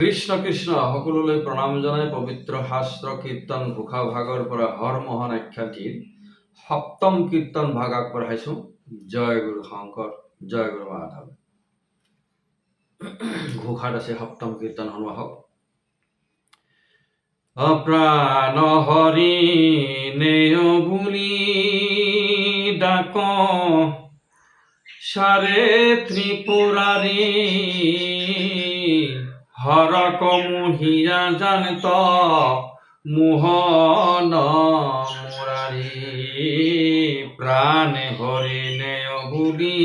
কৃষ্ণ কৃষ্ণ সকলোলৈ প্ৰণাম জনাই পবিত্ৰ শাস্ত্ৰ কীৰ্তন ঘোষা ভাগৰ পৰা হৰমোহন আখ্যাতিৰ সপ্তম কীৰ্তন ভাগ আগবঢ়াইছো। জয় গুৰু শংকৰ, জয় গুৰু মাধৱ। ঘোষাত আছে সপ্তম কীৰ্তন সন্মুখক। অপ্ৰাণ হৰি নেয় বুলি ডাক সাৰে ত্ৰিপুৰাৰী হৰক মোহিয়া জানত মোহন মুৰাৰী প্ৰাণ হৰি নেয় বুলি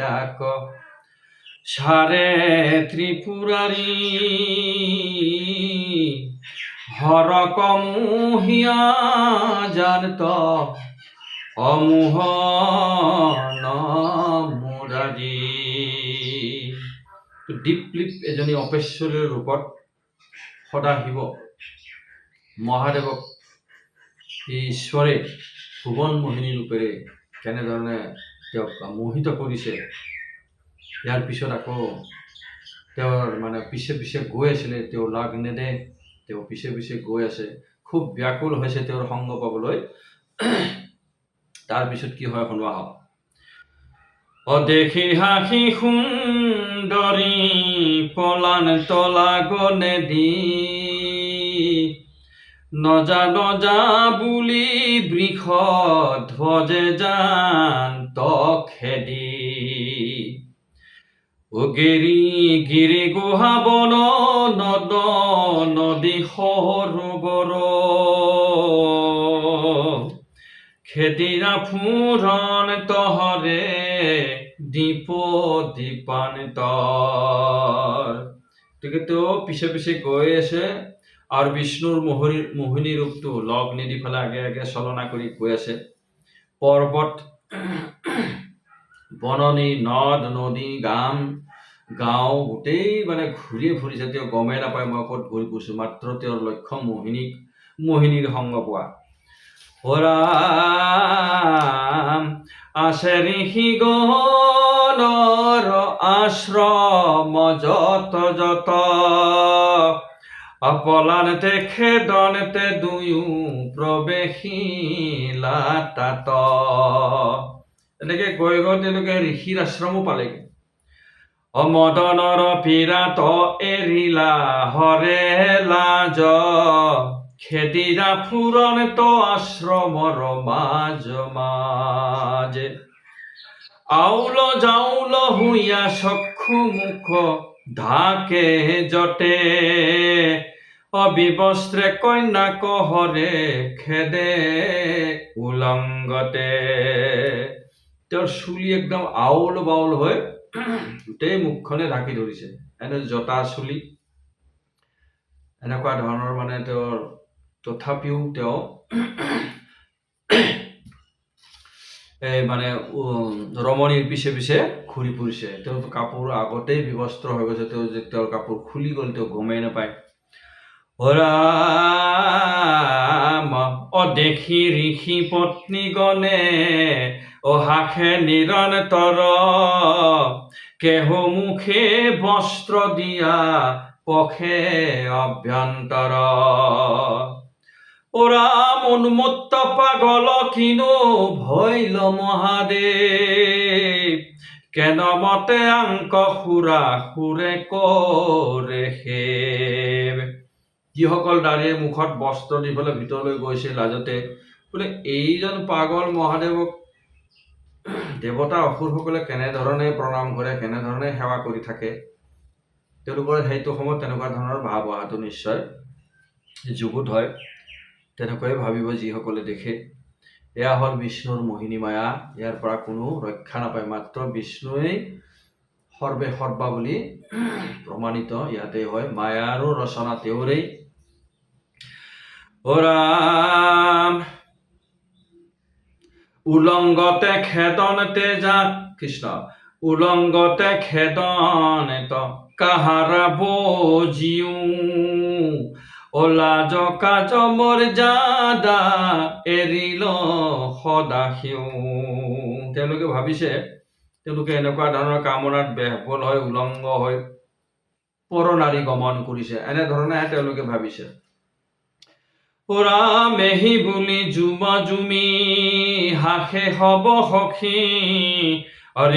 ডাক সাৰে ত্ৰিপুৰাৰী হৰক মোহিয়া জানত অমোহন মুৰাৰী। দীপলিপ এজনী অপেশ্বৰীৰ ৰূপত সদাশিৱ মহাদেৱক ঈশ্বৰে ভুৱন মোহিনী ৰূপেৰে কেনেধৰণে তেওঁক মোহিত কৰিছে, ইয়াৰ পিছত আকৌ তেওঁৰ পিছে পিছে গৈ আছিলে, তেওঁ লাগ নেদে, তেওঁ পিছে পিছে গৈ আছে, খুব ব্যাকুল হৈছে তেওঁৰ সংগ পাবলৈ। তাৰপিছত কি হয় শুনোৱা হওক। অদেখি হাঁহি সুন্দৰী পলান তলা গনেদি নজা নজা বুলি বৃষ ধ্বজে জান্ত খেদি গিৰি গিৰি গুহা বন নদ নদী সৰোবৰ খেদিৰা ফুৰণ তহৰে দীপ দীপান্তৰ। গতিকে তেওঁ পিছে পিছে গৈ আছে আৰু বিষ্ণুৰ মোহিনী ৰূপটো লগ নিদি পেলাই আগে আগে চলনা কৰি গৈ আছে। পৰ্বত বননি নদ নদী গাঁও গোটেই ঘূৰি ফুৰিছে। তেওঁ গমেই নাপায় মই ক'ত ঘূৰি ফুৰিছো, মাত্ৰ তেওঁৰ লক্ষ্য মোহিনীৰ সংগ পোৱা। ৰাম আছে ঋষি গণৰ আশ্ৰম যত যত অপলানতে খেদনতে দুয়ো প্ৰৱেশিলা তাত। এনেকে গৈ গৈ তেওঁলোকে ঋষিৰ আশ্ৰমো পালেগৈ। অমদনৰ পীড়াত এৰিলা হৰে লাজ খেদিৰা ফুৰণ তো আশ্ৰমৰ মাজ মাজে আউল জাউল হুইয়া চক্ষু মুখ ঢাকে জটে অবিবস্ত্ৰে কন্যা কহৰে খেদে উলংগতে। তেওঁৰ চুলি একদম আউল বাউল হৈ গোটেই মুখখনে ঢাকি ধৰিছে, এনে জটা চুলি এনেকুৱা ধৰণৰ তেওঁৰ। তথাপিও তেওঁ ৰমণীৰ পিছে পিছে ঘূৰি ফুৰিছে। তেওঁ কাপোৰ আগতেই বিবস্ত্ৰ হৈ গৈছে, তেওঁৰ কাপোৰ খুলি গ'ল, তেওঁ গমেই নাপায়। ৰাম অদেখি ঋষি পত্নীগণে হাসে নিৰন্তৰ কেহু মুখে বস্ত্ৰ দিয়া পখে অভ্যন্তৰ। ৰাম উন্মত্ত পাগল কিনো ভৈল মহাদেৱ কেন মতে আংক সুৰা সুৰে কৰে সেৱ। যিসকল দাঁড়িয়ে মুখত বস্ত্ৰ দি পেলাই ভিতৰলৈ গৈছে লাজতে, বোলে এইজন পাগল মহাদেৱক দেৱতা অসুৰসকলে কেনেধৰণে প্ৰণাম কৰে, কেনেধৰণে সেৱা কৰি থাকে, তেওঁলোকৰ সেইটো সময়ত তেনেকুৱা ধৰণৰ ভাৱ অহাটো নিশ্চয় যুগুত হয়। তেনেকৈয়ে ভাবিব যিসকলে দেখে। এয়া হ'ল বিষ্ণুৰ মোহিনী মায়া, ইয়াৰ পৰা কোনো ৰক্ষা নাপায়, মাত্ৰ বিষ্ণুৱেই সৰ্বে সৰ্বা বুলি প্ৰমাণিত ইয়াতে হয়। মায়াৰো ৰচনা তেওঁৰেই। ৰাম উলংগতে খেদন তেজা কৃষ্ণ উলংগতে খেদন কাহাৰা বজিও লাজ কাজ মৰ্যাদা এৰিল সদাসিও। তেওঁলোকে ভাবিছে তেওঁলোকে এনেকুৱা ধৰণৰ কামনাত বেহবল হৈ উলংগ হৈ পৰনাৰী গমন কৰিছে, এনেধৰণে তেওঁলোকে ভাবিছে। মেহি বুলি জুমা জুমি হাসে হব সখী,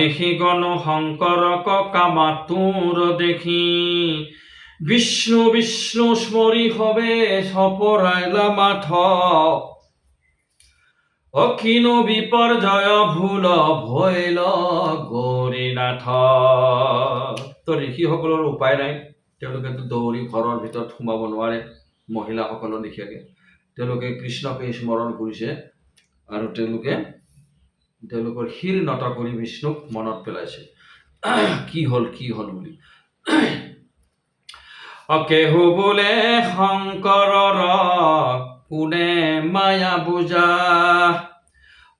ঋষি গণ শংকৰক কামাতুৰ দেখি, বিষ্ণু বিষ্ণু স্মৰি হবে সপৰাইলা মাথ, কিনো বিপৰ্যয় ভুল ভৈল গৌৰীনাথ। তো ঋষিসকলৰ উপায় নাই, তেওঁলোকেতো দৌৰি ঘৰৰ ভিতৰত সোমাব নোৱাৰে মহিলাসকলৰ নিচিনাকৈ। তেওঁলোকে কৃষ্ণকে স্মৰণ কৰিছে আৰু তেওঁলোকৰ শিৰ নত কৰি বিষ্ণুক মনত পেলাইছে কি হ'ল বুলি। কেহু বোলে শংকৰৰ কোনে মায়া বুজা,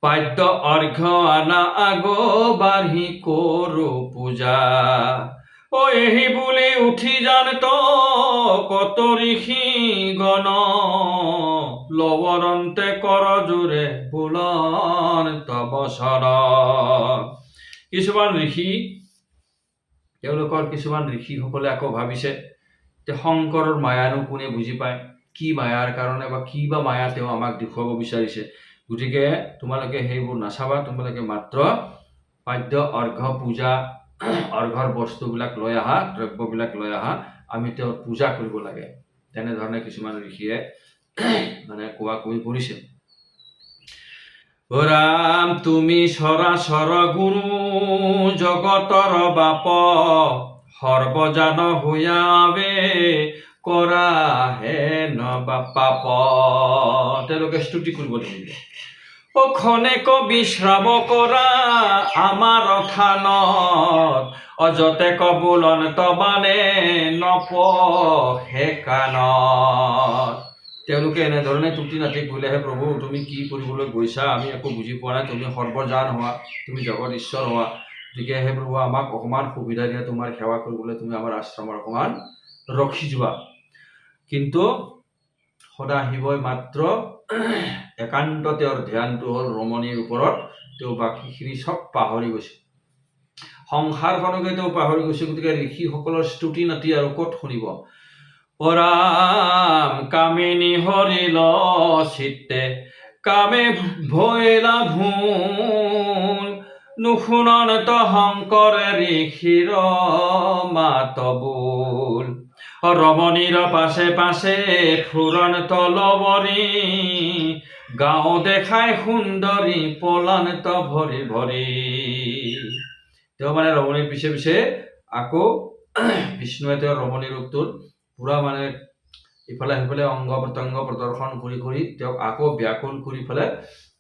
পাদ্য অৰ্ঘ্য আনা আগো বাঢ়ি কৰো পূজা, এহি বুলি উঠি জানত কত ঋষি গণ, লৱৰন্তে কৰ জোৰে বুলন তব শৰণ। তেওঁলোকৰ কিছুমান ঋষিসকলে আকৌ ভাবিছে যে শংকৰৰ মায়ানো কোনে বুজি পায়, কি মায়াৰ কাৰণে বা কি বা মায়া তেওঁ আমাক দেখুৱাব বিচাৰিছে, গতিকে তোমালোকে সেইবোৰ নাচাবা, তোমালোকে মাত্ৰ পাদ্য অৰ্ঘ্য পূজা অৰ্ঘ্যৰ বস্তুবিলাক লৈ আহা, দ্ৰব্যবিলাক লৈ আহা, আমি তেওঁৰ পূজা কৰিব লাগে। তেনেধৰণে কিছুমান ঋষিয়ে কোৱা কৰিছে। ৰাম তুমি সৰাচৰ গুৰু জগতৰ বাপ, সৰ্বজান হৈয়াবে কৰা হে নবা পাপ। তেওঁলোকে স্তুতি কৰিব লাগিব। খনেক বিশ্ৰাম কৰা আমাৰ থানত, অযতে কবুলন তবানে নপহে কাণত। তেওঁলোকে এনেধৰণে তুতি নাতি কৰিলে, হে প্ৰভু তুমি কি কৰিবলৈ গৈছা, আমি একো বুজি পোৱা নাই, তুমি সৰ্বজান হোৱা, তুমি জগত ঈশ্বৰ হোৱা, গতিকে হে প্ৰভু আমাক অকণমান সুবিধা দিয়া, তোমাৰ সেৱা কৰিবলৈ তুমি আমাৰ আশ্ৰমৰ অকণমান ৰখি যোৱা। কিন্তু সদাশিৱই মাত্ৰ একান্ত তেওঁৰ ধ্যানটো হ'ল ৰমণীৰ ওপৰত, তেওঁ বাকীখিনি চব পাহৰি গৈছে, সংসাৰখনকে তেওঁ পাহৰি গৈছে। গতিকে ঋষিসকলৰ স্তুতি নাতি আৰু ক'ত শুনিব। ৰাম কামিনী হৰিল চিত্তে, কামে ভৈলা ভুল, নুশুনন্ত শংকৰে ঋষিৰ মাত বোল, ৰমণীৰ পাছে পাছে ফুৰন্ত লবৰী, গাঁও দেখাই সুন্দৰী পলান্ত ভৰি ভৰি। তেওঁ ৰমণীৰ পিছে পিছে আকৌ বিষ্ণুৱে তেওঁৰ ৰমণী ৰূপটোত পুৰা ইফালে সিফালে অংগ প্ৰত্যংগ প্ৰদৰ্শন কৰি কৰি তেওঁক আকৌ ব্যাকুল কৰি পেলাই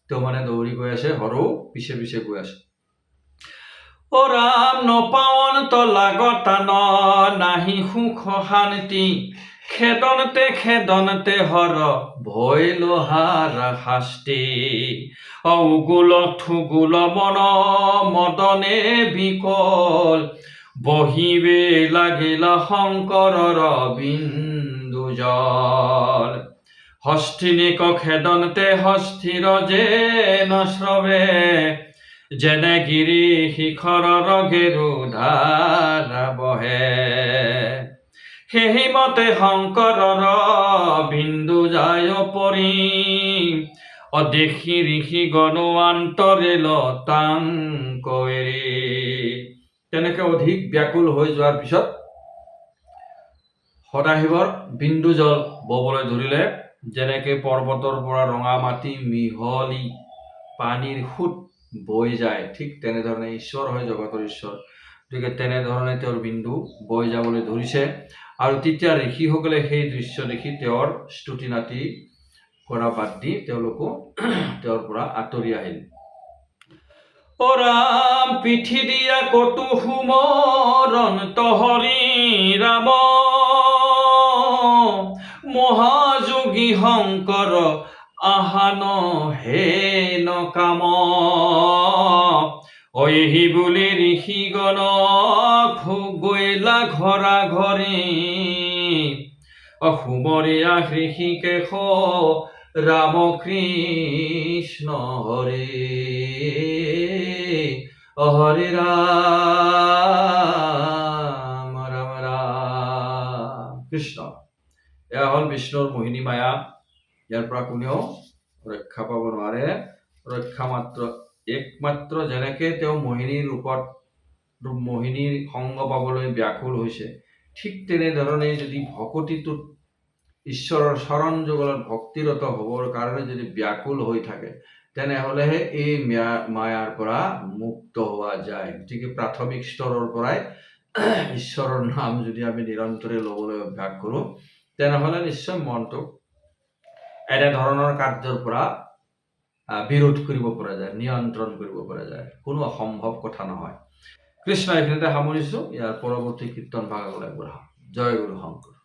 তেওঁ দৌৰি গৈ আছে, হৰো পিছে পিছে গৈ আছে। ৰাম নপাৱন লাগতান নাহি সুখ শান্তি, খেদনতে হৰ ভৈল হাৰা শাস্তি, উগুল থুগুল মন মদনে বিকল, বহিবে লাগিল শংকৰৰ বিন্দু জল, হস্তিনিক খেদনতে হস্থিৰ যে নশ্ৰৱে, যেনে গিৰি শিখৰৰ গেৰু ধাৰা বহে, সেইমতে শংকৰৰ বিন্দু যায় পৰি, দেখি ঋষি গণ আন্তৰিল তাংক এৰি। তেনেকে অধিক ব্যাকুল হৈ যোৱাৰ পিছত সদাশিৱৰ বিন্দু জল ববলৈ ধৰিলে, যেনেকে পৰ্বতৰ পৰা ৰঙা মাটি মিহলি পানীৰ সোঁত বৈ যায়, ঠিক তেনেধৰণে ঈশ্বৰ হয় জগতৰ ঈশ্বৰ, গতিকে তেনেধৰণে তেওঁৰ বিন্দু বৈ যাবলৈ ধৰিছে। আৰু তেতিয়া ঋষিসকলে সেই দৃশ্য দেখি তেওঁৰ স্তুতি নাতি কৰা বাদ দি তেওঁলোকো তেওঁৰ পৰা আঁতৰি আহিল। ৰাম পিঠি দিয়া কতো সুমৰন্ত হৰি ৰাম, মহাযোগী শংকৰ আহান হে নকাম, এহি বুলি ঋষিগণ গৈলা ঘৰা ঘৰি, সুমৰীয়া ঋষিকেশ ৰাম কৃষ্ণ হৰি, হৰি ৰাম ৰাম ৰাম। কৃষ্ণ। এয়া হ'ল বিষ্ণুৰ মোহিনী মায়া। ইয়াৰ পৰা কোনেও ৰক্ষা পাব নোৱাৰে। ৰক্ষা মাত্ৰ একমাত্ৰ যেনেকে তেওঁ মোহিনীৰ ৰূপত মোহিনীৰ সংগ পাবলৈ ব্যাকুল হৈছে, ঠিক তেনেধৰণে যদি ভকতিটোত ঈশ্বৰৰ চৰণ যুগলত ভক্তিৰত হ'বৰ কাৰণে যদি ব্যাকুল হৈ থাকে, তেনেহ'লেহে এই মায়াৰ পৰা মুক্ত হোৱা যায়। গতিকে প্ৰাথমিক স্তৰৰ পৰাই ঈশ্বৰৰ নাম যদি আমি নিৰন্তৰে ল'বলৈ অভ্যাস কৰোঁ, তেনেহ'লে নিশ্চয় মনটোক এনেধৰণৰ কাৰ্যৰ পৰা বিৰোধ কৰিব পৰা যায়, নিয়ন্ত্ৰণ কৰিব পৰা যায়। কোনো অসম্ভৱ কথা নহয়। কৃষ্ণ এইখিনিতে সামৰিছোঁ। ইয়াৰ পৰৱৰ্তী কীৰ্তন ভাগলৈ আগবঢ়াম। জয় গুৰু শংকৰ।